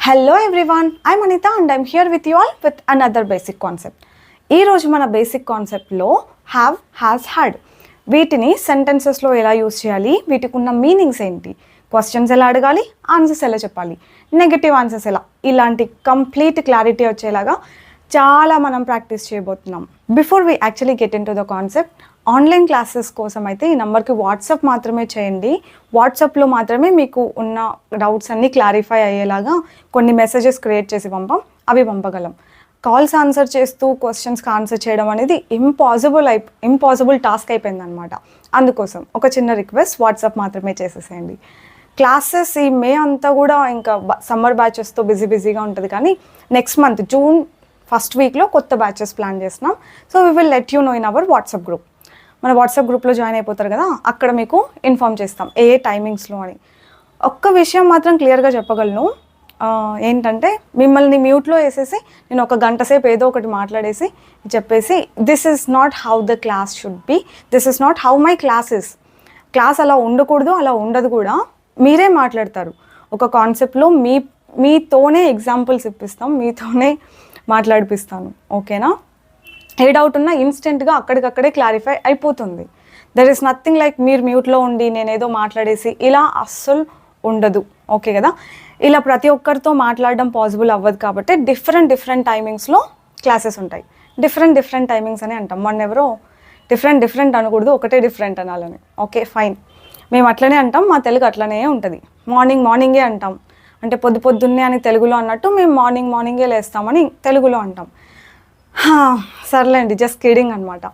Hello everyone, I'm Anita and I'm here with you all with another basic concept. ఈ రోజు మన basic కాన్సెప్ట్లో have, has, had వీటిని సెంటెన్సెస్లో ఎలా యూస్ చేయాలి, వీటికి ఉన్న మీనింగ్స్ ఏంటి, క్వశ్చన్స్ ఎలా అడగాలి, ఆన్సర్స్ ఎలా చెప్పాలి, నెగటివ్ ఆన్సర్స్ ఎలా, ఇలాంటి కంప్లీట్ క్లారిటీ వచ్చేలాగా చాలా మనం ప్రాక్టీస్ చేయబోతున్నాం. Before we actually get in to the concept, online classes కోసం అయితే ఈ నెంబర్కి వాట్సాప్ మాత్రమే చేయండి. వాట్సాప్లో మాత్రమే మీకు ఉన్న డౌట్స్ అన్నీ క్లారిఫై అయ్యేలాగా కొన్ని మెసేజెస్ క్రియేట్ చేసి అవి పంపగలం. కాల్స్ ఆన్సర్ చేస్తూ క్వశ్చన్స్కి ఆన్సర్ చేయడం అనేది ఇంపాసిబుల్ టాస్క్ అయిపోయింది అనమాట. అందుకోసం ఒక చిన్న రిక్వెస్ట్, వాట్సాప్ మాత్రమే చేసేసేయండి. క్లాసెస్ ఈ మే అంతా కూడా ఇంకా సమ్మర్ బ్యాచెస్తో బిజీగా ఉంటుంది, కానీ నెక్స్ట్ మంత్ జూన్ ఫస్ట్ వీక్లో కొత్త బ్యాచెస్ ప్లాన్ చేస్తున్నాం. So we will let you know in our WhatsApp group. మన వాట్సాప్ గ్రూప్లో జాయిన్ అయిపోతారు కదా, అక్కడ మీకు ఇన్ఫామ్ చేస్తాం ఏ టైమింగ్స్లో అని. ఒక్క విషయం మాత్రం క్లియర్గా చెప్పగలను, ఏంటంటే మిమ్మల్ని మ్యూట్లో వేసేసి నేను ఒక గంట సేపు ఏదో ఒకటి మాట్లాడేసి చెప్పేసి this is not how the class should be, this is not how my classes. Class అలా ఉండకూడదు, అలా ఉండదు కూడా. మీరే మాట్లాడతారు ఒక కాన్సెప్ట్లో, మీతోనే ఎగ్జాంపుల్స్ ఇప్పిస్తాం, మీతోనే మాట్లాడిపిస్తాను. ఓకేనా? ఏ డౌట్ ఉన్నా ఇన్స్టెంట్గా అక్కడికక్కడే క్లారిఫై అయిపోతుంది. దెర్ ఈస్ నథింగ్ లైక్ మీరు మ్యూట్లో ఉండి నేనేదో మాట్లాడేసి ఇలా అస్సలు ఉండదు. ఓకే కదా? ఇలా ప్రతి ఒక్కరితో మాట్లాడడం పాసిబుల్ అవ్వదు కాబట్టి డిఫరెంట్ టైమింగ్స్లో క్లాసెస్ ఉంటాయి. డిఫరెంట్ టైమింగ్స్ అని అంటాం. మొన్న ఎవరో డిఫరెంట్ అనకూడదు, ఒకటే డిఫరెంట్ అనాలని. ఓకే ఫైన్, మేము అట్లనే అంటాం, మా తెలుగు అట్లనే ఉంటుంది. మార్నింగే అంటాం, అంటే పొద్దున్నే అని తెలుగులో అన్నట్టు మేము మార్నింగే లేస్తామని తెలుగులో అంటాం. సర్లేండి, జస్ట్ కిడింగ్ అనమాట.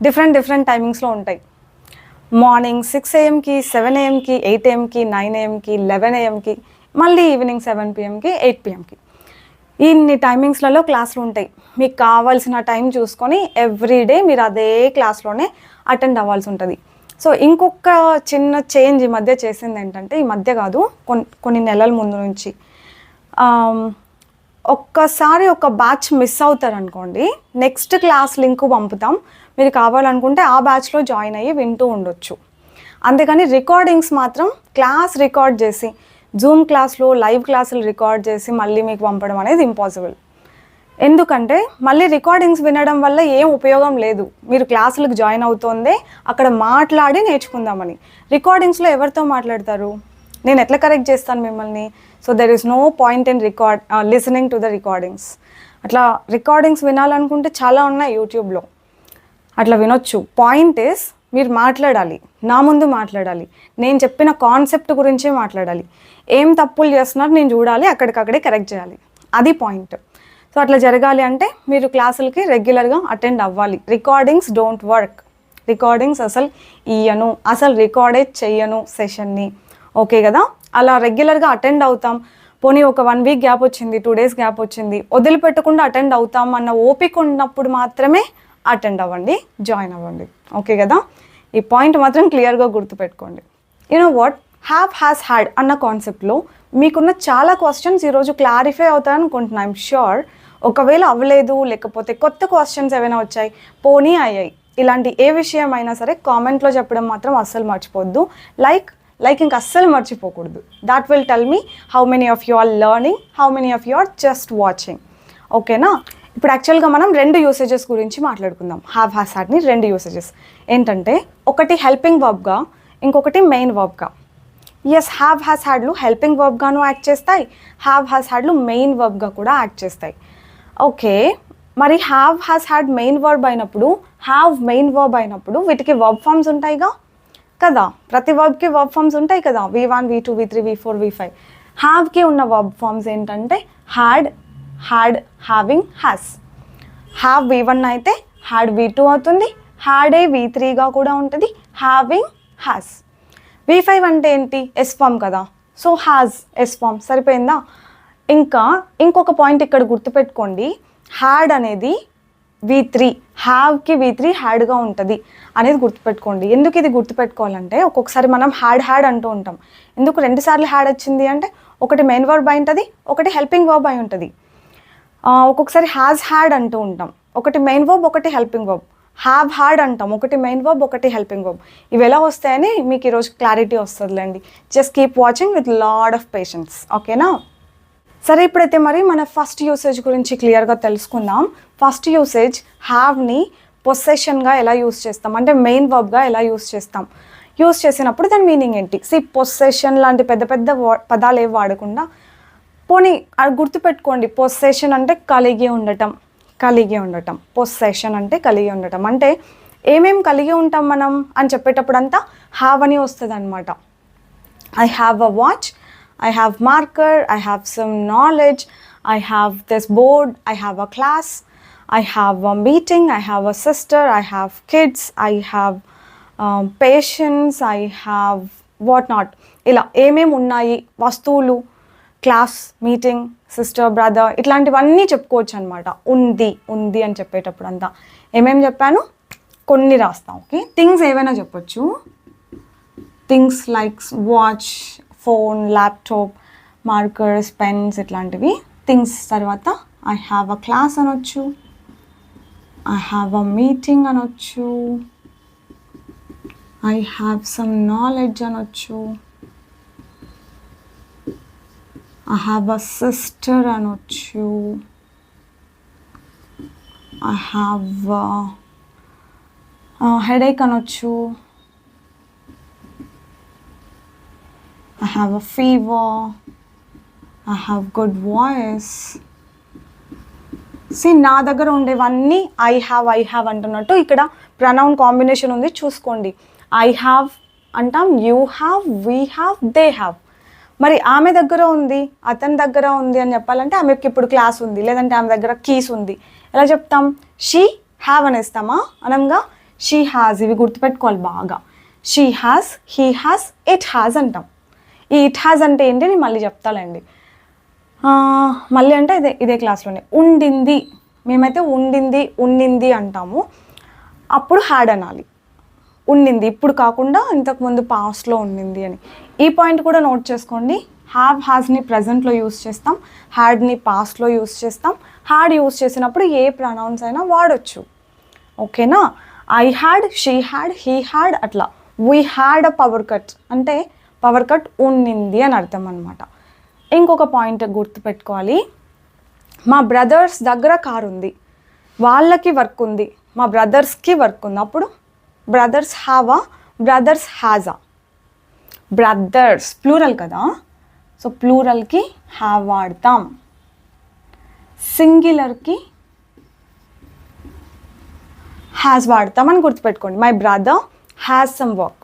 డిఫరెంట్ టైమింగ్స్లో ఉంటాయి. మార్నింగ్ 6 AM-కి, 7 AM-కి, 8 AM-కి, 9 AM-కి, 11 AM-కి, మళ్ళీ ఈవినింగ్ 7 PM-కి, 8 PM-కి. ఇన్ని టైమింగ్స్లలో క్లాసులు ఉంటాయి. మీకు కావాల్సిన టైం చూసుకొని ఎవ్రీడే మీరు అదే క్లాస్లోనే అటెండ్ అవ్వాల్సి ఉంటుంది. సో ఇంకొక చిన్న చేంజ్ ఈ మధ్య చేసింది ఏంటంటే, ఈ మధ్య కాదు, కొన్ని నెలల ముందు నుంచి, ఒక్కసారి ఒక బ్యాచ్ మిస్ అవుతారనుకోండి, నెక్స్ట్ క్లాస్ లింక్ పంపుతాం, మీరు కావాలనుకుంటే ఆ బ్యాచ్లో జాయిన్ అయ్యి వింటూ ఉండొచ్చు. అంతేకాని రికార్డింగ్స్ మాత్రం క్లాస్ రికార్డ్ చేసి, జూమ్ క్లాస్లో లైవ్ క్లాసులు రికార్డ్ చేసి మళ్ళీ మీకు పంపడం అనేది ఇంపాసిబుల్. ఎందుకంటే మళ్ళీ రికార్డింగ్స్ వినడం వల్ల ఏం ఉపయోగం లేదు. మీరు క్లాసులకు జాయిన్ అవుతోందే అక్కడ మాట్లాడి నేర్చుకుందామని. రికార్డింగ్స్లో ఎవరితో మాట్లాడతారు? నేను ఎట్లా కరెక్ట్ చేస్తాను మిమ్మల్ని? So there is no point in listening to the recordings. అట్లా రికార్డింగ్స్ వినాలనుకుంటే చాలా ఉన్నాయి యూట్యూబ్లో, అట్లా వినొచ్చు. పాయింట్ ఇస్ మీరు మాట్లాడాలి, నా ముందు మాట్లాడాలి, నేను చెప్పిన కాన్సెప్ట్ గురించే మాట్లాడాలి. ఏం తప్పులు చేస్తున్నారు నేను చూడాలి, అక్కడికక్కడే కరెక్ట్ చేయాలి. అది పాయింట్. సో అట్లా జరగాలి అంటే మీరు క్లాసులకి రెగ్యులర్గా అటెండ్ అవ్వాలి. Recordings don't work. రికార్డింగ్స్ అసలు రికార్డే చెయ్యను సెషన్ని. ఓకే కదా? అలా రెగ్యులర్గా అటెండ్ అవుతాం. పోనీ ఒక 1 వీక్ గ్యాప్ వచ్చింది, 2 డేస్ గ్యాప్ వచ్చింది, వదిలిపెట్టకుండా అటెండ్ అవుతాం అన్న ఓపిక ఉన్నప్పుడు మాత్రమే అటెండ్ అవ్వండి, జాయిన్ అవ్వండి. ఓకే కదా? ఈ పాయింట్ మాత్రం క్లియర్గా గుర్తుపెట్టుకోండి. You know what, have, has, had అన్న కాన్సెప్ట్లో మీకున్న చాలా క్వశ్చన్స్ ఈరోజు క్లారిఫై అవుతాయనుకుంటున్నాను. I'm sure. ఒకవేళ అవ్వలేదు, లేకపోతే కొత్త క్వశ్చన్స్ ఏమైనా వచ్చాయి, పోనీ అయ్యాయి, ఇలాంటి ఏ విషయం అయినా సరే కామెంట్లో చెప్పడం మాత్రం అస్సలు మర్చిపోవద్దు. లైక్ ఇంకా అస్సలు మర్చిపోకూడదు. That will tell me how many of you are learning, how many of you are just watching. ఓకేనా? ఇప్పుడు యాక్చువల్గా మనం 2 యూసేజెస్ గురించి మాట్లాడుకుందాం. హ్యావ్, హ్యాస్, హ్యాడ్ని 2 యూసేజెస్ ఏంటంటే, ఒకటి హెల్పింగ్ వర్బ్గా, ఇంకొకటి మెయిన్ వర్బ్గా. ఎస్, హ్యావ్, హ్యాస్, హ్యాడ్లు హెల్పింగ్ వర్బ్గాను యాక్ట్ చేస్తాయి, హ్యావ్, హ్యాస్, హ్యాడ్లు మెయిన్ వర్బ్గా కూడా యాక్ట్ చేస్తాయి. ఓకే, మరి have, has, had main verb అయినప్పుడు, హ్యావ్ మెయిన్ వర్బ్ అయినప్పుడు వీటికి వర్బ్ ఫామ్స్ ఉంటాయిగా కదా. ప్రతి వర్బ్కి వర్బ్ ఫామ్స్ ఉంటాయి కదా, V1, V2, V3, V4, V5. హ్యావ్కి ఉన్న వర్బ్ ఫామ్స్ ఏంటంటే had, having, has. Have V1 అయితే హ్యాడ్ V2 అవుతుంది, హ్యాడే V3గా కూడా ఉంటుంది, హ్యావింగ్, హ్యాస్. V5 అంటే ఏంటి? ఎస్ ఫామ్ కదా, సో హ్యాస్ ఎస్ ఫామ్. సరిపోయిందా? ఇంకొక పాయింట్ ఇక్కడ గుర్తుపెట్టుకోండి, హ్యాడ్ అనేది V3, హ్యావ్కి V3 హ్యాడ్గా ఉంటుంది అనేది గుర్తుపెట్టుకోండి. ఎందుకు ఇది గుర్తుపెట్టుకోవాలంటే, ఒక్కొక్కసారి మనం హ్యాడ్ అంటూ ఉంటాం. ఎందుకు 2 సార్లు హ్యాడ్ వచ్చింది అంటే, ఒకటి మెయిన్ వర్బ్ అయి ఉంటుంది, ఒకటి హెల్పింగ్ వర్బ్ అయి ఉంటుంది. ఒక్కొక్కసారి హ్యాస్ హ్యాడ్ అంటూ ఉంటాం, ఒకటి మెయిన్ వర్బ్, ఒకటి హెల్పింగ్ వర్బ్. హ్యావ్ హ్యాడ్ అంటాం, ఒకటి మెయిన్ వర్బ్, ఒకటి హెల్పింగ్ వర్బ్. ఇవి ఎలా వస్తాయని మీకు ఈరోజు క్లారిటీ వస్తుందిలేండి. Just keep watching with lot of patience. ఓకేనా? సరే, ఇప్పుడైతే మరి మన ఫస్ట్ యూసేజ్ గురించి క్లియర్గా తెలుసుకుందాం. ఫస్ట్ యూసేజ్ హ్యావ్ని పొసెషన్గా ఎలా యూస్ చేస్తాం, అంటే మెయిన్ వర్బ్గా ఎలా యూస్ చేస్తాం, యూస్ చేసినప్పుడు దాని మీనింగ్ ఏంటి. పొసెషన్ లాంటి పెద్ద పెద్ద పదాలు ఏవి వాడకుండా పోనీ అది గుర్తుపెట్టుకోండి. పొసెషన్ అంటే కలిగి ఉండటం, కలిగి ఉండటం. పొసెషన్ అంటే కలిగి ఉండటం అంటే ఏమేం కలిగి ఉంటాం మనం అని చెప్పేటప్పుడు అంతా హ్యావ్ అని వస్తుంది అనమాట. I have a watch, I have marker, I have some knowledge, I have this board, I have a class, I have a meeting, I have a sister, I have kids, I have patience, I have what not. ఇలా ఏమేమి ఉన్నాయి వస్తువులు, class, meeting, sister, brother, ఇట్లాంటివన్నీ చెప్పుకోవచ్చు అనమాట. ఉంది ఉంది అని చెప్పేటప్పుడు అంతా ఏమేమి చెప్పాను కొన్ని రాస్తాం. ఓకే, థింగ్స్ ఏవైనా చెప్పొచ్చు. Things like watch, phone, laptop, markers, pens, ఇట్లాంటివి థింగ్స్. తర్వాత ఐ హ్యావ్ అ క్లాస్ అనొచ్చు, ఐ హ్యావ్ అ మీటింగ్ అనొచ్చు, ఐ హ్యావ్ సమ్ నాలెడ్జ్ అనొచ్చు, ఐ హ్యావ్ అ సిస్టర్ అనొచ్చు, ఐ హ్యావ్ హెడేక్ అనొచ్చు, I have a fever, I have good voice. See, నా దగ్గర ఉండేవన్నీ I have అంటున్నట్టు ఇక్కడ pronoun combination ఉంది చూసుకోండి. ఐ హ్యావ్ అంటాం, you have, we have, they have. మరి ఆమె దగ్గర ఉంది, అతని దగ్గర ఉంది అని చెప్పాలంటే ఆమెకి ఇప్పుడు క్లాస్ ఉంది, లేదంటే ఆమె దగ్గర కీస్ ఉంది. ఎలా చెప్తాం? షీ హ్యావ్ అనేస్తామా? అనంగా షీ హ్యాజ్. ఇవి గుర్తుపెట్టుకోవాలి బాగా. She has, he has, it has అంటాం. ఈ ఇట్ హ్యాజ్ అంటే ఏంటి నేను మళ్ళీ చెప్తానండి. మళ్ళీ అంటే ఇదే క్లాస్లోనే. ఉండింది, మేమైతే ఉండింది, ఉన్నింది అంటాము, అప్పుడు హ్యాడ్ అనాలి. ఉండింది ఇప్పుడు కాకుండా ఇంతకుముందు పాస్ట్లో ఉండింది అని. ఈ పాయింట్ కూడా నోట్ చేసుకోండి. హ్యాజ్ని ప్రజెంట్లో యూస్ చేస్తాం, హ్యాడ్ని పాస్ట్లో యూస్ చేస్తాం. హ్యాడ్ యూస్ చేసినప్పుడు ఏ ప్రొనౌన్స్ అయినా వాడచ్చు. ఓకేనా? I had, she had, he had, అట్లా. We had a power cut అంటే పవర్ కట్ ఉండింది అని అర్థం అనమాట. ఇంకొక పాయింట్ గుర్తుపెట్టుకోవాలి. మా బ్రదర్స్ దగ్గర కారు ఉంది, వాళ్ళకి వర్క్ ఉంది, మా బ్రదర్స్కి వర్క్ ఉంది. అప్పుడు బ్రదర్స్ హ్యావా, బ్రదర్స్ హ్యాజా. బ్రదర్స్ ప్లూరల్ కదా, సో ప్లూరల్కి హ్యావ్ వాడతాం, సింగులర్కి హ్యాస్ వాడతాం అని గుర్తుపెట్టుకోండి. My brother has some work.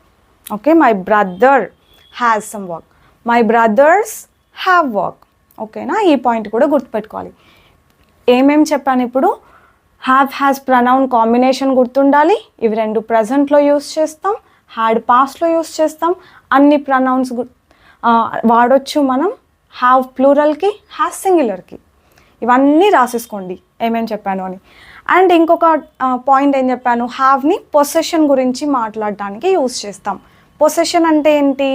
Okay, my brother has some work, my brothers have work. ఓకేనా? ఈ పాయింట్ కూడా గుర్తుపెట్టుకోవాలి. ఏమేమి చెప్పాను ఇప్పుడు? హ్యాస్ ప్రొనౌన్ కాంబినేషన్ గుర్తుండాలి. ఇవి రెండు ప్రజెంట్లో యూస్ చేస్తాం, హ్యాడ్ పాస్ట్లో యూస్ చేస్తాం. అన్ని ప్రొనౌన్స్ వాడొచ్చు మనం. హ్యావ్ ప్లూరల్కి, హ్యాస్ సింగులర్కి. ఇవన్నీ రాసేసుకోండి ఏమేమి చెప్పాను అని. అండ్ ఇంకొక పాయింట్ ఏం చెప్పాను? హ్యావ్ని పొసెషన్ గురించి మాట్లాడడానికి యూస్ చేస్తాం. పొసెషన్ అంటే ఏంటి?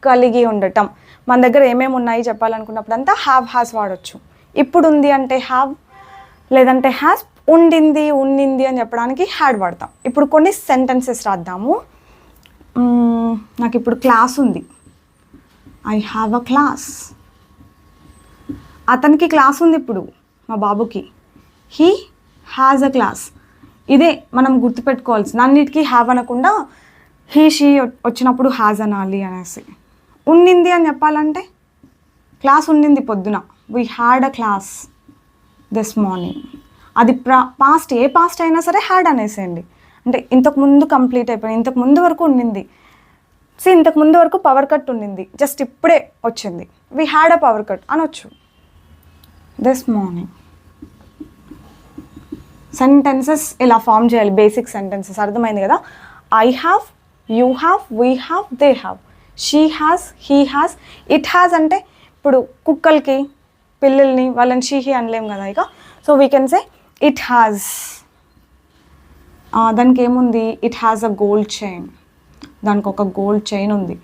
కలిగి ఉండటం. మన దగ్గర ఏమేమి ఉన్నాయి చెప్పాలనుకున్నప్పుడు అంతా హ్యాస్ వాడచ్చు. ఇప్పుడు ఉంది అంటే హ్యావ్, లేదంటే హ్యాస్. ఉండింది, ఉన్నింది అని చెప్పడానికి హ్యాడ్ వాడతాం. ఇప్పుడు కొన్ని సెంటెన్సెస్ రాద్దాము. నాకు ఇప్పుడు క్లాస్ ఉంది, ఐ హ్యావ్ అ క్లాస్. అతనికి క్లాస్ ఉంది ఇప్పుడు, మా బాబుకి, హీ హ్యాజ్ అ క్లాస్. ఇదే మనం గుర్తుపెట్టుకోవాల్సింది. అన్నిటికీ హ్యావ్ అనకుండా హీ, షీ వచ్చినప్పుడు హ్యాజ్ అనాలి అనేసి. ఉండింది అని చెప్పాలంటే క్లాస్ ఉండింది పొద్దున, we had a class this morning. అది పాస్ట్, ఏ పాస్ట్ అయినా సరే హ్యాడ్ అనేసేయండి. అంటే ఇంతకుముందు కంప్లీట్ అయిపోయింది, ఇంతకుముందు వరకు ఉండింది. ఇంతకుముందు వరకు పవర్ కట్ ఉండింది, జస్ట్ ఇప్పుడే వచ్చింది, we had a power cut అనొచ్చు. This morning. సెంటెన్సెస్ ఇలా ఫామ్ చేయాలి, బేసిక్ సెంటెన్సెస్. అర్థమైంది కదా? I have, you have, we have, they have. She has, he has, it has. అంటే ఇప్పుడు కుక్కలకి, పిల్లల్ని, వాళ్ళని షీ, హీ అనలేం కదా ఇక. So we can say it has. దానికి ఏముంది? It has a gold chain. దానికి ఒక గోల్డ్ చైన్ ఉంది.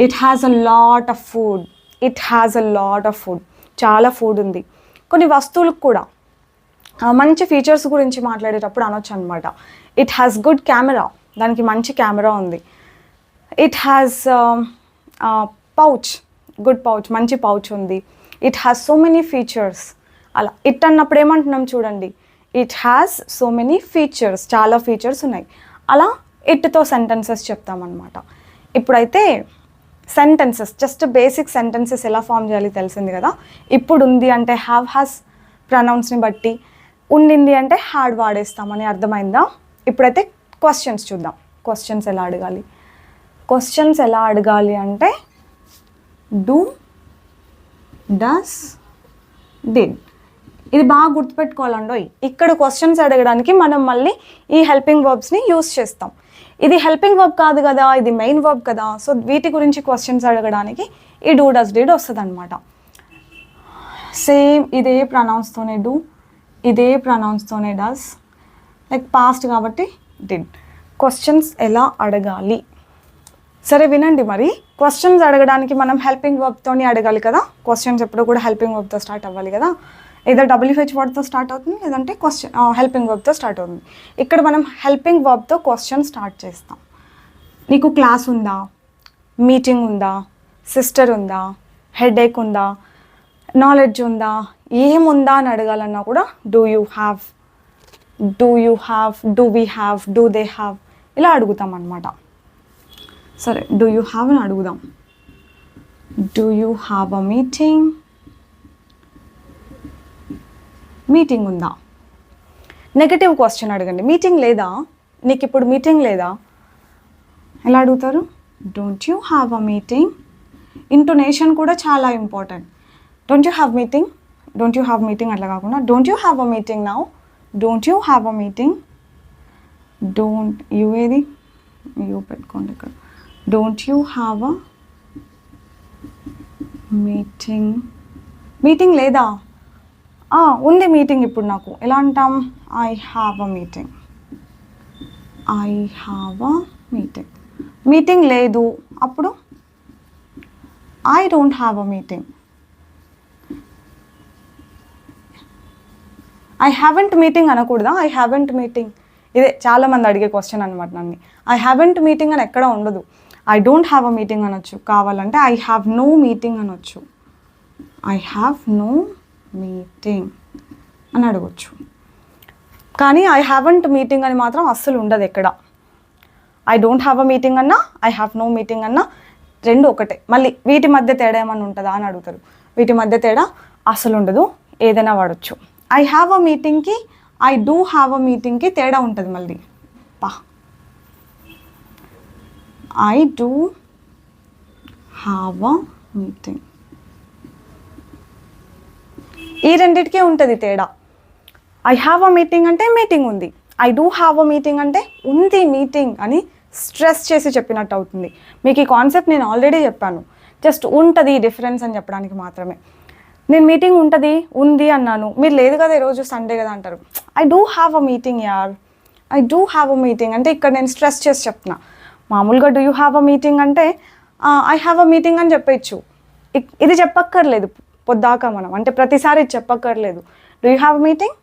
It has a lot of food. It has a lot of food. చాలా ఫుడ్ ఉంది. కొన్ని వస్తువులకు కూడా మంచి ఫీచర్స్ గురించి మాట్లాడేటప్పుడు అనొచ్చు అనమాట. It has good camera. దానికి మంచి కెమెరా ఉంది. It has pouch, good pouch, మంచి పౌచ్ ఉంది. It has so many features. అలా ఇట్ అన్నప్పుడు ఏమంటున్నాం చూడండి, it has so many features, చాలా ఫీచర్స్ ఉన్నాయి. అలా ఇట్తో సెంటెన్సెస్ చెప్తామన్నమాట. ఇప్పుడైతే సెంటెన్సెస్, జస్ట్ బేసిక్ సెంటెన్సెస్ ఎలా ఫామ్ చేయాలి తెలిసింది కదా. ఇప్పుడు ఉంది అంటే హ్యావ్ హ్యాస్ ప్రొనౌన్స్ని బట్టి, ఉండింది అంటే హ్యాడ్ వాడేస్తామని అర్థమైందా? ఇప్పుడైతే క్వశ్చన్స్ చూద్దాం. క్వశ్చన్స్ ఎలా అడగాలి? క్వశ్చన్స్ ఎలా అడగాలి అంటే డూ, డస్, డిడ్. ఇది బాగా గుర్తుపెట్టుకోవాలండో. ఇక్కడ క్వశ్చన్స్ అడగడానికి మనం మళ్ళీ ఈ హెల్పింగ్ వర్బ్స్ని యూస్ చేస్తాం. ఇది హెల్పింగ్ వర్బ్ కాదు కదా, ఇది మెయిన్ వర్బ్ కదా. సో వీటి గురించి క్వశ్చన్స్ అడగడానికి ఈ డూ, డస్, డిడ్ వస్తుంది అనమాట. సేమ్ ఇదే ప్రొనౌన్స్తోనే డూ, ఇదే ప్రొనౌన్స్తోనే డస్, లైక్ పాస్ట్ కాబట్టి డిడ్. క్వశ్చన్స్ ఎలా అడగాలి? సరే వినండి. మరి క్వశ్చన్స్ అడగడానికి మనం హెల్పింగ్ వర్బ్తోని అడగాలి కదా. క్వశ్చన్స్ ఎప్పుడు కూడా హెల్పింగ్ వర్బ్తో స్టార్ట్ అవ్వాలి కదా. ఏదో WH వర్డ్తో స్టార్ట్ అవుతుంది, లేదంటే క్వశ్చన్ హెల్పింగ్ వర్బ్తో స్టార్ట్ అవుతుంది. ఇక్కడ మనం హెల్పింగ్ వర్బ్తో క్వశ్చన్ స్టార్ట్ చేస్తాం. నీకు క్లాస్ ఉందా, మీటింగ్ ఉందా, సిస్టర్ ఉందా, హెడేక్ ఉందా, నాలెడ్జ్ ఉందా, ఏముందా అని అడగాలన్నా కూడా do you have, do you have, do we have, do they have ఇలా అడుగుతాం అన్నమాట. సరే డూ యూ హ్యావ్ అని అడుగుదాం. Do you have a meeting, meeting ఉందా. నెగటివ్ క్వశ్చన్ అడగండి. మీటింగ్ లేదా, నీకు ఇప్పుడు మీటింగ్ లేదా ఎలా అడుగుతారు? Don't you have a meeting. Intonation కూడా చాలా important. Don't you have meeting, don't you have meeting అట్లా కాకుండా don't you have a meeting now, don't you have a meeting. Don't you ఏది యూ పెట్టుకోండి ఇక్కడ. Don't you have a meeting. Meeting లేదా, ఉంది meeting ఇప్పుడు నాకు. ఎలా అంటాం? I have a meeting, I have a meeting. Meeting లేదు అప్పుడు I don't have a meeting. I haven't meeting అనకూడదా? ఐ హ్యావెంట్ మీటింగ్ ఇదే చాలామంది అడిగే క్వశ్చన్ అనమాట నన్ను. ఐ హ్యావెంట్ మీటింగ్ అని ఎక్కడ ఉండదు. I don't have a meeting అనొచ్చు. కావాలంటే ఐ హ్యావ్ నో మీటింగ్ అనొచ్చు. ఐ హ్యావ్ నో మీటింగ్ అని అడగొచ్చు. కానీ ఐ హ్యావెంట్ మీటింగ్ అని మాత్రం అస్సలు ఉండదు ఎక్కడ. I don't have a meeting అన్నా, ఐ హ్యావ్ నో మీటింగ్ అన్నా రెండు ఒకటే. మళ్ళీ వీటి మధ్య తేడా ఏమన్నా ఉంటుందా అని అడుగుతారు. వీటి మధ్య తేడా అస్సలు ఉండదు, ఏదైనా వాడచ్చు. ఐ హ్యావ్ అ మీటింగ్కి ఐ డూ హ్యావ్ అ మీటింగ్కి తేడా ఉంటుంది మళ్ళీ. I do have a meeting, ఈ రెండిటికే ఉంటుంది తేడా. ఐ హ్యావ్ అ మీటింగ్ అంటే మీటింగ్ ఉంది, I do have a meeting అంటే ఉంది మీటింగ్ అని స్ట్రెస్ చేసి చెప్పినట్టు అవుతుంది. మీకు ఈ కాన్సెప్ట్ నేను ఆల్రెడీ చెప్పాను, జస్ట్ ఉంటుంది డిఫరెన్స్ అని చెప్పడానికి మాత్రమే. నేను మీటింగ్ ఉంటుంది ఉంది అన్నాను, మీరు లేదు కదా ఈరోజు సండే కదా అంటారు. I do have a meeting యార్, I do have a meeting అంటే ఇక్కడ నేను స్ట్రెస్ చేసి చెప్తున్నా. మామూలుగా do you have a meeting అంటే ఐ హ్యావ్ అ మీటింగ్ అని చెప్పచ్చు. ఇది చెప్పక్కర్లేదు పొద్దాక మనం, అంటే ప్రతిసారి ఇది చెప్పక్కర్లేదు. Do you have a meeting,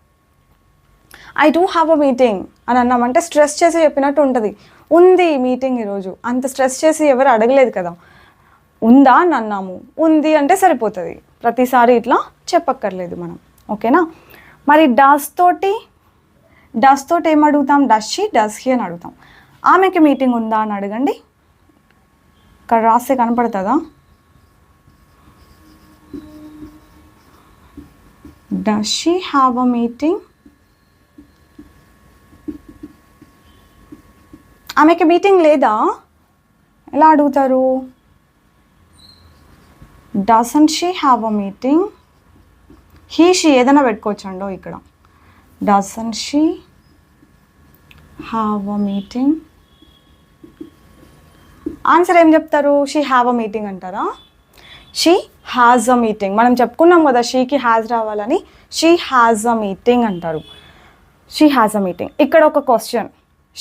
I do have a meeting అని అన్నామంటే స్ట్రెస్ చేసి చెప్పినట్టు ఉంటుంది. ఉంది మీటింగ్ ఈరోజు, అంత స్ట్రెస్ చేసి ఎవరు అడగలేదు కదా. ఉందా అని అన్నాము, ఉంది అంటే సరిపోతుంది. ప్రతిసారి ఇట్లా చెప్పక్కర్లేదు మనం, ఓకేనా. మరి డస్ తోటి ఏం అడుగుతాం? డస్ షీ, డస్ హీ అని అడుగుతాం. ఆమెకి మీటింగ్ ఉందా అని అడగండి. ఇక్కడ రాస్తే కనపడుతుందా? Does she have a meeting. ఆమెకి మీటింగ్ లేదా ఎలా అడుగుతారు? Doesn't she have a meeting. He she ఏదైనా పెట్టుకోవచ్చండో ఇక్కడ. Doesn't she have a meeting. Answer ఏం చెప్తారు? షీ హ్యావ్ అ మీటింగ్ అంటారా? She has a meeting. మనం చెప్పుకున్నాం కదా షీకి హ్యాజ్ రావాలని, షీ హ్యాజ్ అ మీటింగ్ అంటారు. She has a meeting. ఇక్కడ ఒక క్వశ్చన్,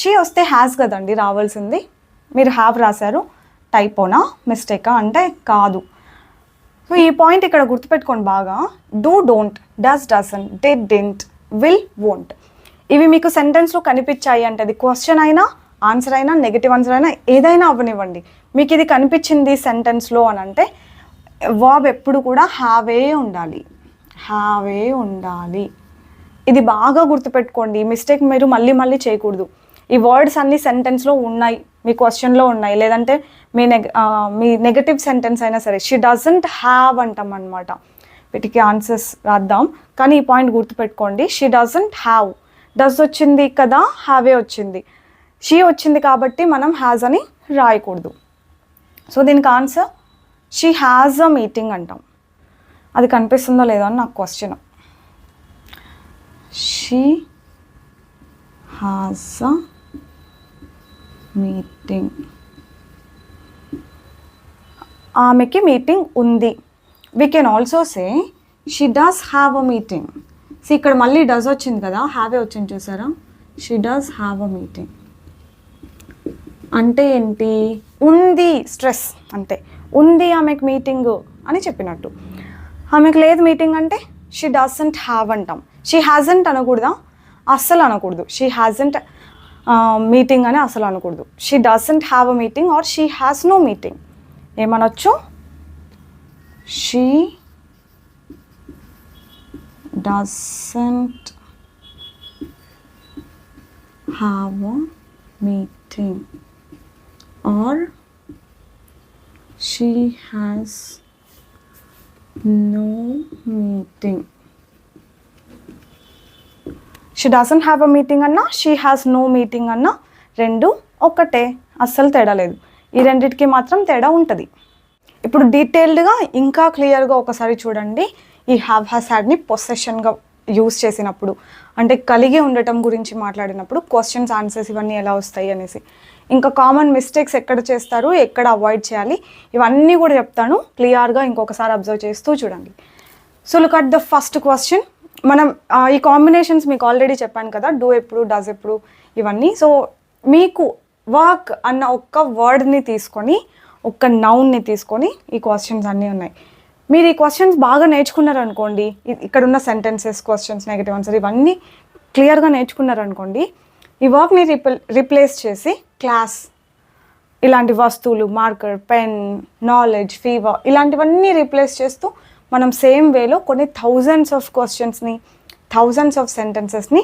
షీ వస్తే హ్యాజ్ కదండి రావాల్సింది, మీరు హ్యావ్ రాశారు, టైపోనా మిస్టేకా అంటే కాదు. సో ఈ పాయింట్ ఇక్కడ గుర్తుపెట్టుకోండి బాగా. Do, don't, does, doesn't, did, didn't, will, won't, ఇవి మీకు సెంటెన్స్లో కనిపించాయి అంటే అది క్వశ్చన్ అయినా ఆన్సర్ అయినా నెగిటివ్ ఆన్సర్ అయినా ఏదైనా అవ్వనివ్వండి, మీకు ఇది కనిపించింది సెంటెన్స్లో అని అంటే వర్బ్ ఎప్పుడు కూడా హ్యావే ఉండాలి, హ్యావే ఉండాలి. ఇది బాగా గుర్తుపెట్టుకోండి, మిస్టేక్ మీరు మళ్ళీ మళ్ళీ చేయకూడదు. ఈ వర్డ్స్ అన్ని సెంటెన్స్లో ఉన్నాయి, మీ క్వశ్చన్లో ఉన్నాయి, లేదంటే మీ నెగటివ్ సెంటెన్స్ అయినా సరే షీ డజంట్ హ్యావ్ అంటాం అనమాట. వీటికి ఆన్సర్స్ రాద్దాం, కానీ ఈ పాయింట్ గుర్తుపెట్టుకోండి. షీ డజంట్ హ్యావ్, డస్ వచ్చింది కదా, హ్యావే వచ్చింది. షీ వచ్చింది కాబట్టి మనం హ్యాజ్ అని రాయకూడదు. సో దీనికి answer she has a meeting అంటాం. అది కనిపిస్తుందో లేదో అని నాకు question. She has a meeting, ఆమెకి మీటింగ్ ఉంది. We can also say she does have a meeting. So ఇక్కడ మళ్ళీ డస్ వచ్చింది కదా, హ్యావే వచ్చింది చూసారా. She does have a meeting అంటే ఏంటి, ఉంది, స్ట్రెస్ అంతే. ఉంది ఆమెకు మీటింగ్ అని చెప్పినట్టు. ఆమెకు లేదు మీటింగ్ అంటే షీ డజంట్ హ్యావ్ అంటాం. షీ హ్యాజంట్ అనకూడదా, అస్సలు అనకూడదు. షీ హ్యాజంట్ మీటింగ్ అని అసలు అనకూడదు. She doesn't have a meeting or she has no meeting. ఏమనొచ్చు, she doesn't have a meeting or she has no meeting. She doesn't have a meeting అన్నా, she has no meeting అన్నా రెండు ఒక్కటే, అస్సలు తేడా లేదు. ఈ రెండిటికి మాత్రం తేడా ఉంటుంది. ఇప్పుడు డీటెయిల్డ్గా ఇంకా క్లియర్గా ఒకసారి చూడండి. ఈ హ్యావ్ హ్యాస్ హ్యాడ్ని పొసెషన్గా యూస్ చేసినప్పుడు, అంటే కలిగి ఉండటం గురించి మాట్లాడినప్పుడు క్వశ్చన్స్ ఆన్సర్స్ ఇవన్నీ ఎలా వస్తాయి అనేసి, ఇంకా కామన్ మిస్టేక్స్ ఎక్కడ చేస్తారు, ఎక్కడ అవాయిడ్ చేయాలి, ఇవన్నీ కూడా చెప్తాను. క్లియర్గా ఇంకొకసారి అబ్జర్వ్ చేస్తూ చూడండి. So look at the first question. మనం ఈ కాంబినేషన్స్ మీకు ఆల్రెడీ చెప్పాను కదా, డూ ఎప్పుడు, డస్ ఎప్పుడు, ఇవన్నీ. సో మీకు వర్క్ అన్న ఒక్క వర్డ్ని తీసుకొని, ఒక్క నౌన్ని తీసుకొని ఈ క్వశ్చన్స్ అన్నీ ఉన్నాయి. మీరు ఈ క్వశ్చన్స్ బాగా నేర్చుకున్నారనుకోండి, ఇక్కడ ఉన్న సెంటెన్సెస్, క్వశ్చన్స్, నెగటివ్ ఆన్సర్ ఇవన్నీ క్లియర్గా నేర్చుకున్నారనుకోండి, ఈ వర్క్ని రిప్లేస్ చేసి క్లాస్, ఇలాంటి వస్తువులు, మార్కర్, పెన్, నాలెడ్జ్, ఫీవర్ ఇలాంటివన్నీ రీప్లేస్ చేస్తూ మనం సేమ్ వేలో కొన్ని థౌజండ్స్ ఆఫ్ క్వశ్చన్స్ని, థౌజండ్స్ ఆఫ్ సెంటెన్సెస్ని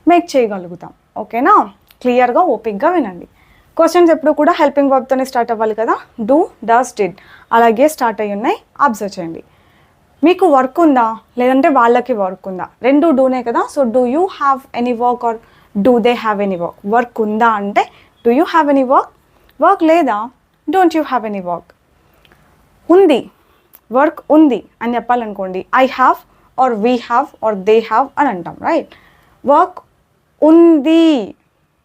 మేక్ చేయగలుగుతాం. ఓకేనా? క్లియర్గా ఓపిక్గా వినండి. క్వశ్చన్స్ ఎప్పుడు కూడా హెల్పింగ్ వర్బ్తోనే స్టార్ట్ అవ్వాలి కదా. డూ, డస్, డిడ్ అలాగే స్టార్ట్ అయ్యి ఉన్నాయి. అబ్జర్వ్ చేయండి. మీకు వర్క్ ఉందా, లేదంటే వాళ్ళకి వర్క్ ఉందా? రెండు డూనే కదా. So do you have any work or do they have any work? Work ఉందా అంటే do you have any work, work లేదా don't you have any work. ఉంది, వర్క్ ఉంది అని చెప్పాలనుకోండి I have or we have or they have అని అంటాం, right? Work ఉంది,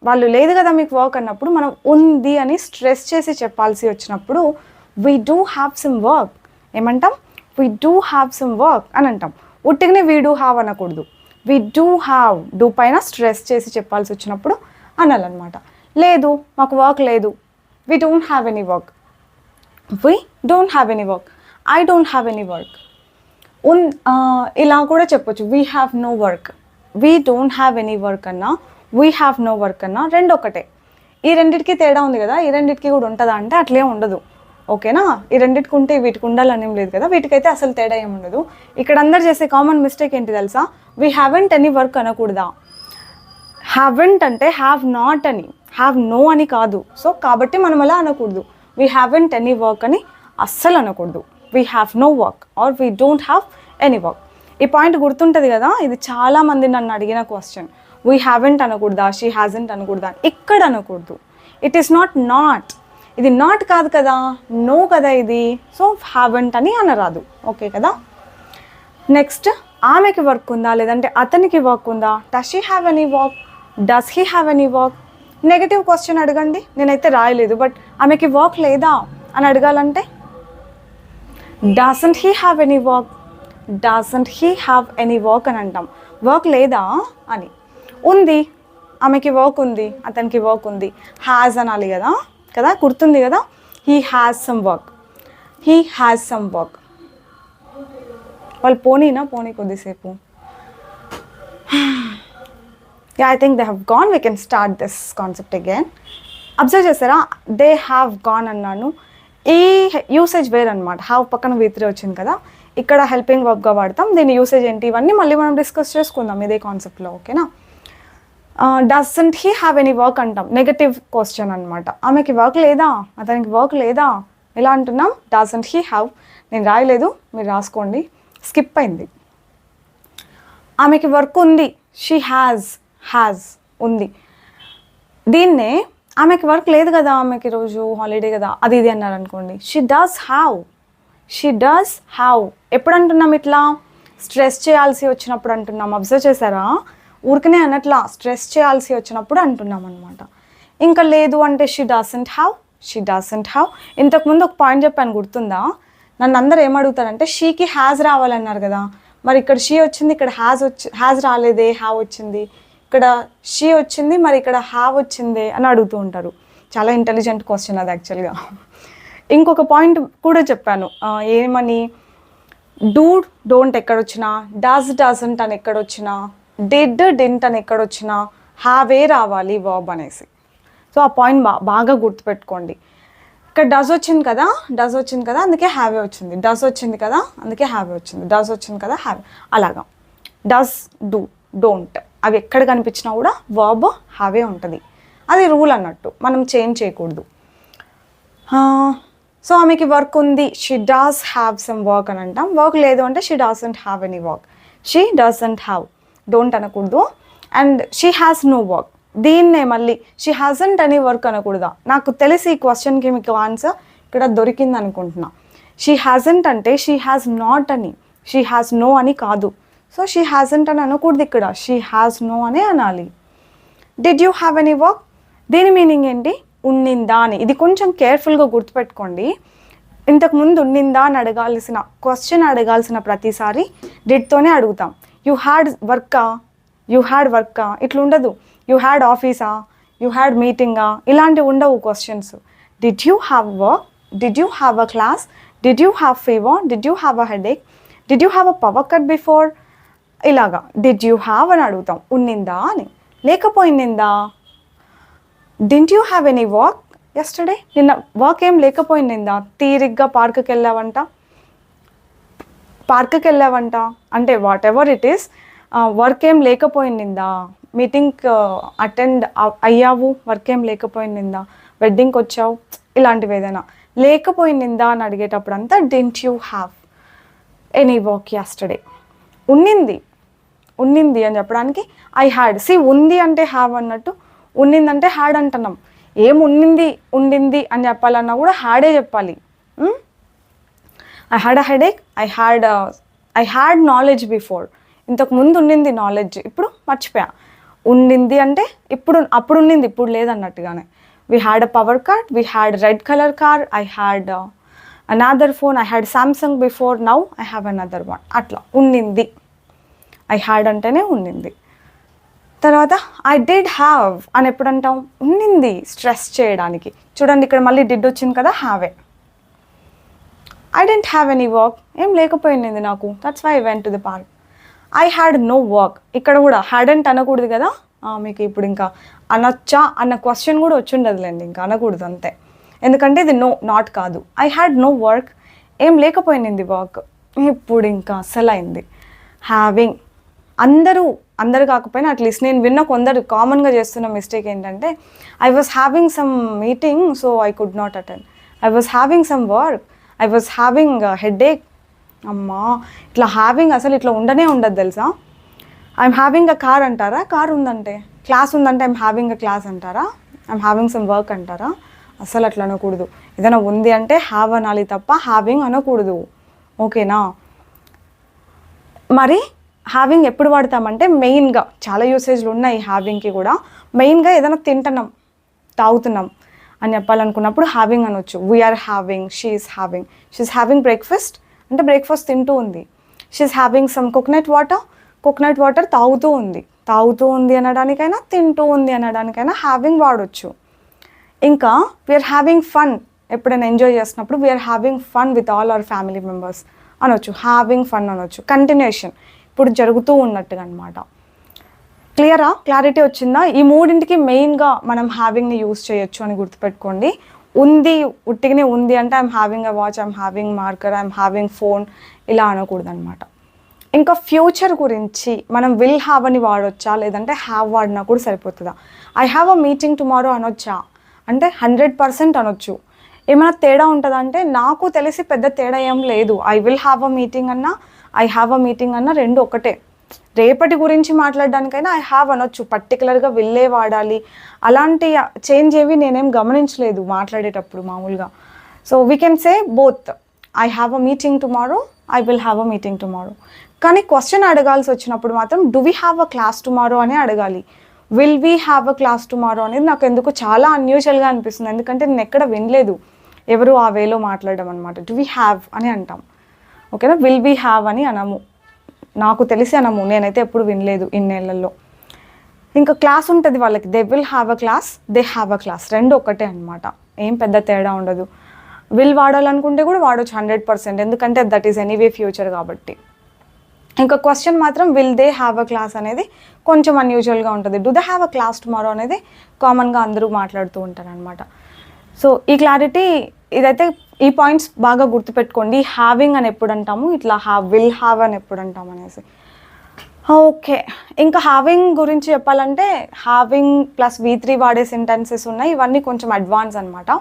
వాళ్ళు లేదు కదా మీకు వర్క్ అన్నప్పుడు మనం ఉంది అని స్ట్రెస్ చేసి చెప్పాల్సి వచ్చినప్పుడు we do have some work ఏమంటాం? We do have some work అని అంటాం. ఉట్టిగానే వీ డూ హ్యావ్ అనకూడదు. వీ డూ హ్యావ్, డూ పైన స్ట్రెస్ చేసి చెప్పాల్సి వచ్చినప్పుడు అనాలన్నమాట. లేదు, మాకు వర్క్ లేదు, we don't have any work. We don't have any work, I don't have any work. ఇలా కూడా చెప్పొచ్చు. We have no work, we don't have any work అన్నా, వీ హ్యావ్ నో వర్క్ అన్నా రెండు ఒకటే. ఈ రెండింటికి తేడా ఉంది కదా, ఈ రెండింటికి కూడా ఉంటుందా అంటే అట్లే ఉండదు. ఓకేనా? ఈ రెండింటికి ఉంటే వీటికి ఉండాలని ఏం లేదు కదా. వీటికైతే అసలు తేడా ఏమి ఉండదు. ఇక్కడ అందరు చేసే కామన్ మిస్టేక్ ఏంటి తెలుసా? వీ హ్యావెంట్ ఎనీ వర్క్ అనకూడదా. హ్యావెంట్ అంటే హ్యావ్ నాట్ అని, హ్యావ్ నో అని కాదు. సో కాబట్టి మనం అలా అనకూడదు. వీ హ్యావెంట్ ఎనీ వర్క్ అని అస్సలు అనకూడదు. We have no work or we don't have any work. ఈ పాయింట్ గుర్తుంటుంది కదా. ఇది చాలామంది నన్ను అడిగిన క్వశ్చన్. వీ హ్యావెంట్ అనకూడదా, షీ హ్యాజెంట్ అనకూడదా, ఇక్కడ అనకూడదు. It is not. ఇది నాట్ కాదు కదా, నో కదా ఇది. సో హ్యావెంట్ అని అనరాదు. ఓకే కదా? నెక్స్ట్, ఆమెకి వర్క్ ఉందా లేదంటే అతనికి వర్క్ ఉందా? Does she have any work, does he have any work. Negative question అడగండి. నేనైతే రాయలేదు, బట్ ఆమెకి వర్క్ లేదా అని అడగాలంటే doesn't he have any work, doesn't he have any work అని అంటాం. వర్క్ లేదా అని. ఉంది, ఆమెకి వర్క్ ఉంది, అతనికి వర్క్ ఉంది, హ్యాజ్ అనాలి కదా. గుర్తుంది కదా. He has some work, he has some work. వాళ్ళు పోనీ కొద్దిసేపు. I think they have gone. We can start this concept again. Observe చేస్తారా? దే హ్యావ్ గాన్ అన్నాను. ఈ యూసేజ్ వేరనమాట. హ్యావ్ పక్కన V3 వచ్చింది కదా, ఇక్కడ హెల్పింగ్ వర్బ్గా వాడతాం. దీని యూసేజ్ ఏంటి ఇవన్నీ మళ్ళీ మనం డిస్కస్ చేసుకుందాం ఇదే కాన్సెప్ట్లో, ఓకేనా. Doesn't he have any work అంటాం, నెగటివ్ క్వశ్చన్ అనమాట. ఆమెకి వర్క్ లేదా, అతనికి వర్క్ లేదా, ఎలా అంటున్నాం, డజంట్ హీ హ్యావ్. నేను రాయలేదు, మీరు రాసుకోండి, స్కిప్ అయింది. ఆమెకి వర్క్ ఉంది, షీ హ్యాజ్ ఉంది. దీన్నే ఆమెకి వర్క్ లేదు కదా, ఆమెకి రోజు హాలిడే కదా, అది ఇది అన్నారు అనుకోండి, షీ డస్ హ్యావ్. ఎప్పుడు అంటున్నాం ఇట్లా, స్ట్రెస్ చేయాల్సి వచ్చినప్పుడు అంటున్నాం. అబ్జర్వ్ చేశారా, ఊరికనే అన్నట్లా స్ట్రెస్ చేయాల్సి వచ్చినప్పుడు అంటున్నాం అనమాట. ఇంకా లేదు అంటే షీ డజంట్ హ్యావ్. ఇంతకుముందు ఒక పాయింట్ చెప్పాను గుర్తుందా, నన్ను అందరూ ఏమడుగుతారంటే షీకి హ్యాజ్ రావాలన్నారు కదా, మరి ఇక్కడ షీ వచ్చింది, ఇక్కడ హ్యాజ్ రాలేదే, హ్యావ్ వచ్చింది. ఇక్కడ షీ వచ్చింది, మరి ఇక్కడ హ్యావ్ వచ్చిందే అని అడుగుతూ ఉంటారు. చాలా ఇంటెలిజెంట్ క్వశ్చన్ అది యాక్చువల్గా. ఇంకొక పాయింట్ కూడా చెప్పాను, ఏమని, డోంట్ ఎక్కడొచ్చినా, డజంట్ అని ఎక్కడొచ్చినా, డిడ్ంట్ అని ఎక్కడొచ్చినా హ్యావే రావాలి వర్బ్ అనేసి. సో ఆ పాయింట్ బాగా గుర్తుపెట్టుకోండి. ఇక్కడ డస్ వచ్చింది కదా అందుకే హ్యావే వచ్చింది, డస్ వచ్చింది కదా అందుకే హ్యావే వచ్చింది, డస్ వచ్చింది కదా హ్యావే. అలాగా డస్, డోంట్ అవి ఎక్కడ కనిపించినా కూడా వర్బ్ హ్యావే ఉంటుంది. అది రూల్ అన్నట్టు, మనం చేంజ్ చేయకూడదు. సో ఆమెకి వర్క్ ఉంది, she does have some work అని అంటాం. వర్క్ లేదు అంటే she doesn't have any work. She doesn't have, don't అనకూడదు. And she has no work, దీన్నే మళ్ళీ షీ హ్యాజంట్ ఎనీ వర్క్ అనకూడదా. నాకు తెలిసి ఈ క్వశ్చన్కి మీకు ఆన్సర్ ఇక్కడ దొరికింది అనుకుంటున్నా. షీ హ్యాజంట్ అంటే షీ హ్యాస్ నాట్ అని, షీ హ్యాస్ నో అని కాదు. సో షీ హ్యాజంట్ అని అనకూడదు, ఇక్కడ షీ హ్యాస్ నో అనే అనాలి. Did you have any work, దీని మీనింగ్ ఏంటి, ఉన్నిందా అని. ఇది కొంచెం కేర్ఫుల్గా గుర్తుపెట్టుకోండి. ఇంతకుముందు ఉన్నిందా అని క్వశ్చన్ అడగాల్సిన ప్రతిసారి డిడ్తోనే అడుగుతాం. యూ హ్యాడ్ వర్కా ఇట్లా ఉండదు. యూ హ్యాడ్ ఆఫీసా, యూ హ్యాడ్ మీటింగా, ఇలాంటివి ఉండవు questions. Did you have work, did you have a class, did you have fever, did you have a headache, did you have a power cut before, ఇలాగా did you have అని అడుగుతాం. ఉన్నిందా అని. లేకపోయిందా, didn't you have any work yesterday, నిన్న work ఏం లేకపోయిందా, తీరిగ్గా పార్క్కి వెళ్ళావంట అంటే whatever it is, work ఏం లేకపోయిందా, మీటింగ్ అటెండ్ అయ్యావు, వర్క్ ఏం లేకపోయిందా, వెడ్డింగ్కి వచ్చావు, ఇలాంటివి ఏదైనా లేకపోయిందా అని అడిగేటప్పుడు అంతా didn't you have any work yesterday. ఉన్నింది అని చెప్పడానికి ఐ హ్యాడ్. ఉంది అంటే హ్యావ్ అన్నట్టు, ఉన్నిందంటే హ్యాడ్ అంటున్నాం. ఏం ఉండింది అని చెప్పాలన్నా కూడా హ్యాడే చెప్పాలి. I had a headache, I had knowledge before. ఇంతకు ముందు ఉండింది నాలెడ్జ్, ఇప్పుడు మర్చిపోయా. ఉండింది అంటే అప్పుడు ఉండింది, ఇప్పుడు లేదన్నట్టుగానే. We had a power cut, we had red colour car, I had another phone, I had Samsung before, now I have another one. అట్లా ఉన్నింది, ఐ హ్యాడ్ అంటేనే ఉన్నింది. తర్వాత ఐ డిడ్ హ్యావ్ అని ఎప్పుడు అంటాం, ఉన్నింది స్ట్రెస్ చేయడానికి. చూడండి ఇక్కడ మళ్ళీ డిడ్ వచ్చింది కదా, have. I didn't have any work, ఏం లేకపోయింది నాకు, that's why I went to the park. I had no work, ఇక్కడ కూడా హ్యాడెంట్ అనకూడదు కదా. మీకు ఇప్పుడు ఇంకా అనొచ్చా అన్న క్వశ్చన్ కూడా వచ్చి ఉండదులేండి, ఇంకా అనకూడదు అంతే, ఎందుకంటే ఇది నాట్ కాదు. ఐ హ్యాడ్ నో వర్క్, ఏం లేకపోయింది వర్క్. ఇప్పుడు ఇంకా అసలు అయింది హ్యావింగ్. అందరు కాకపోయినా అట్లీస్ట్ నేను విన్న కొందరు కామన్గా చేస్తున్న మిస్టేక్ ఏంటంటే, I was having some meeting so I could not attend, I was having some work, I was having headache. అమ్మా, ఇట్లా హ్యావింగ్ అసలు ఇట్లా ఉండదు తెలుసా. ఐఎమ్ హ్యావింగ్ అ కార్ అంటారా, కార్ ఉందంటే. క్లాస్ ఉందంటే ఐఎమ్ హ్యావింగ్ అ క్లాస్ అంటారా, ఐఎమ్ హ్యావింగ్ సమ్ వర్క్ అంటారా. అసలు అట్లా అనకూడదు. ఏదైనా ఉంది అంటే హ్యావ్ అనాలి తప్ప హ్యావింగ్ అనకూడదు, ఓకేనా. మరి హ్యావింగ్ ఎప్పుడు వాడతామంటే మెయిన్గా చాలా యూసేజ్లు ఉన్నాయి హ్యావింగ్కి కూడా. మెయిన్గా ఏదైనా తాగుతున్నాం అని చెప్పాలనుకున్నప్పుడు హ్యావింగ్ అనొచ్చు. We are having, she is having breakfast అంటే బ్రేక్ఫాస్ట్ తింటూ ఉంది. She is having some coconut water తాగుతూ ఉంది అనడానికైనా, తింటూ ఉంది అనడానికైనా హ్యావింగ్ వాడొచ్చు. ఇంకా వీఆర్ హ్యావింగ్ ఫన్, ఎప్పుడైనా ఎంజాయ్ చేస్తున్నప్పుడు we are having fun with all our family members అనొచ్చు, హ్యావింగ్ ఫన్ అనొచ్చు. కంటిన్యూషన్, ఇప్పుడు జరుగుతూ ఉన్నట్టుగా అనమాట. క్లియరా, క్లారిటీ వచ్చిందా? ఈ మూడింటికి మెయిన్గా మనం హ్యావింగ్ని యూజ్ చేయొచ్చు అని గుర్తుపెట్టుకోండి. ఉంది ఉట్టిగానే ఉంది అంటే I'm having a watch, I'm having marker, I'm having phone ఇలా అనకూడదు అనమాట. ఇంకా ఫ్యూచర్ గురించి మనం విల్ హ్యావ్ అని వాడొచ్చా లేదంటే హ్యావ్ వాడినా కూడా సరిపోతుందా? I have a meeting tomorrow అనొచ్చా అంటే 100% అనొచ్చు. ఏమైనా తేడా ఉంటుందా అంటే నాకు తెలిసి పెద్ద తేడా ఏం లేదు. I will have a meeting అన్నా ఐ హ్యావ్ అ మీటింగ్ అన్నా రెండు ఒకటే. రేపటి గురించి మాట్లాడడానికైనా ఐ హ్యావ్ అనొచ్చు, పర్టికులర్గా విల్లే వాడాలి అలాంటి చేంజ్ ఏవి నేనేం గమనించలేదు మాట్లాడేటప్పుడు మామూలుగా. So we can say both, I have a meeting tomorrow, I will have a meeting tomorrow. కానీ క్వశ్చన్ అడగాల్సి వచ్చినప్పుడు మాత్రం do we have a class tomorrow అని అడగాలి. Will we have a class tomorrow అనేది నాకు ఎందుకు చాలా అన్యూజువల్గా అనిపిస్తుంది, ఎందుకంటే నేను ఎక్కడ వినలేదు ఎవరు ఆ వేలో మాట్లాడడం అనమాట. డు వీ హ్యావ్ అని అంటాం, ఓకేనా. విల్ వీ హ్యావ్ అని అనము, నాకు తెలిసి అనము, నేనైతే ఎప్పుడు వినలేదు ఇన్నేళ్లలో. ఇంకా క్లాస్ ఉంటుంది వాళ్ళకి, they will have a class, they have a class, రెండు ఒకటే అనమాట, ఏం పెద్ద తేడా ఉండదు. విల్ వాడాలనుకుంటే కూడా వాడచ్చు 100%, ఎందుకంటే దట్ ఈస్ ఎనీవే ఫ్యూచర్ కాబట్టి. ఇంకా క్వశ్చన్ మాత్రం will they have a class అనేది కొంచెం అన్యూజువల్గా ఉంటుంది. Do they have a class tomorrow అనేది కామన్గా అందరూ మాట్లాడుతూ ఉంటారు అనమాట. సో ఈ క్లారిటీ ఇదైతే ఈ పాయింట్స్ బాగా గుర్తుపెట్టుకోండి. హ్యావింగ్ అని ఎప్పుడు అంటాము, ఇట్లా విల్ హ్యావ్ అని ఎప్పుడు అంటాం అనేసి. ఓకే, ఇంకా హ్యావింగ్ గురించి చెప్పాలంటే హ్యావింగ్ ప్లస్ V3 వాడే సెంటెన్సెస్ ఉన్నాయి, ఇవన్నీ కొంచెం అడ్వాన్స్ అనమాట.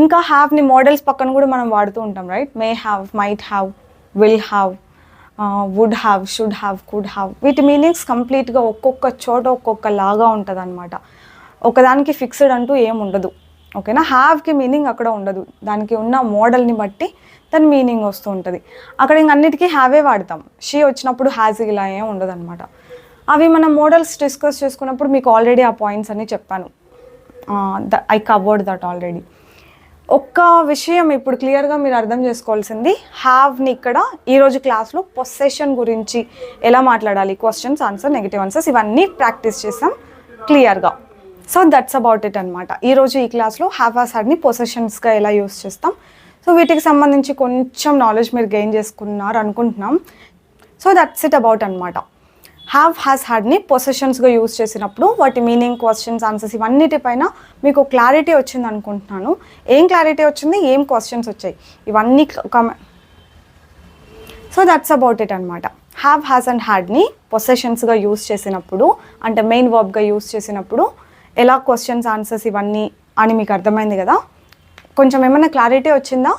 ఇంకా హ్యావ్ని మోడల్స్ పక్కన కూడా మనం వాడుతూ ఉంటాం, right. May have, might have, will have, would have, should have, could have. వీటి మీనింగ్స్ కంప్లీట్గా ఒక్కొక్క చోట ఒక్కొక్క లాగా ఉంటుంది అనమాట. ఒకదానికి ఫిక్స్డ్ అంటూ ఏం ఉండదు, ఓకేనా. హ్యావ్కి మీనింగ్ అక్కడ ఉండదు, దానికి ఉన్న మోడల్ని బట్టి దాని మీనింగ్ వస్తూ ఉంటుంది. అక్కడ ఇంక అన్నిటికీ హ్యావే వాడతాం. షీ వచ్చినప్పుడు హ్యాజ్ ఇలా ఏం ఉండదు అనమాట. అవి మనం మోడల్స్ డిస్కస్ చేసుకున్నప్పుడు మీకు ఆల్రెడీ ఆ పాయింట్స్ అన్నీ చెప్పాను, ఐ కవర్డ్ దట్ ఆల్రెడీ. ఒక్క విషయం ఇప్పుడు క్లియర్గా మీరు అర్థం చేసుకోవాల్సింది, హ్యావ్ని ఇక్కడ ఈరోజు క్లాస్లో పొసెషన్ గురించి ఎలా మాట్లాడాలి, క్వశ్చన్స్, ఆన్సర్, నెగిటివ్ ఆన్సర్స్ ఇవన్నీ ప్రాక్టీస్ చేసాం క్లియర్గా. సో దట్స్ అబౌట్ ఇట్ అనమాట. ఈరోజు ఈ క్లాస్లో హ్యావ్ హాస్ హ్యాడ్ని పొసెషన్స్గా ఎలా యూస్ చేస్తాం, సో వీటికి సంబంధించి కొంచెం నాలెడ్జ్ మీరు గెయిన్ చేసుకున్నారు అనుకుంటున్నాం. సో దట్స్ ఇట్ అబౌట్ అనమాట. హ్యావ్ హ్యాస్ హ్యాడ్ని పొసెషన్స్గా యూస్ చేసినప్పుడు వాటి మీనింగ్, క్వశ్చన్స్, ఆన్సర్స్ ఇవన్నిటిపైన మీకు క్లారిటీ వచ్చింది అనుకుంటున్నాను. ఏం క్లారిటీ వచ్చింది, ఏం క్వశ్చన్స్ వచ్చాయి, ఇవన్నీ సో దట్స్ అబౌట్ ఇట్ అనమాట. హ్యావ్ హ్యాస్ అండ్ హ్యాడ్ని పొసెషన్స్గా యూస్ చేసినప్పుడు, అంటే మెయిన్ వర్బ్గా యూస్ చేసినప్పుడు ఎలా క్వశ్చన్స్, ఆన్సర్స్ ఇవన్నీ అని మీకు అర్థమైంది కదా. కొంచెం ఏమైనా క్లారిటీ వచ్చిందా,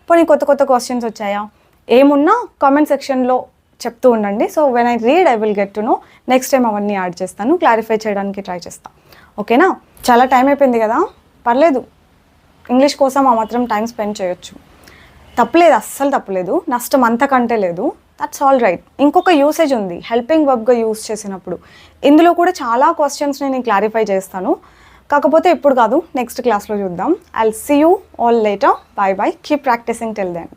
పోనీ కొత్త కొత్త క్వశ్చన్స్ వచ్చాయా, ఏమున్నా కామెంట్ సెక్షన్లో చెప్తూ ఉండండి. So when I read I will get to know. Next time అవన్నీ యాడ్ చేస్తాను, క్లారిఫై చేయడానికి ట్రై చేస్తాను, ఓకేనా. చాలా టైం అయిపోయింది కదా, పర్లేదు, ఇంగ్లీష్ కోసం ఆ మాత్రం టైం స్పెండ్ చేయొచ్చు, తప్పలేదు, అస్సలు తప్పలేదు, నష్టం అంతకంటే లేదు, దట్స్ ఆల్ రైట్. ఇంకొక యూసేజ్ ఉంది హెల్పింగ్ వర్బ్గా యూస్ చేసినప్పుడు, ఇందులో కూడా చాలా క్వశ్చన్స్ని నేను క్లారిఫై చేస్తాను, కాకపోతే ఇప్పుడు కాదు, నెక్స్ట్ క్లాస్లో చూద్దాం. I will see you all later. Bye bye, keep practising till then.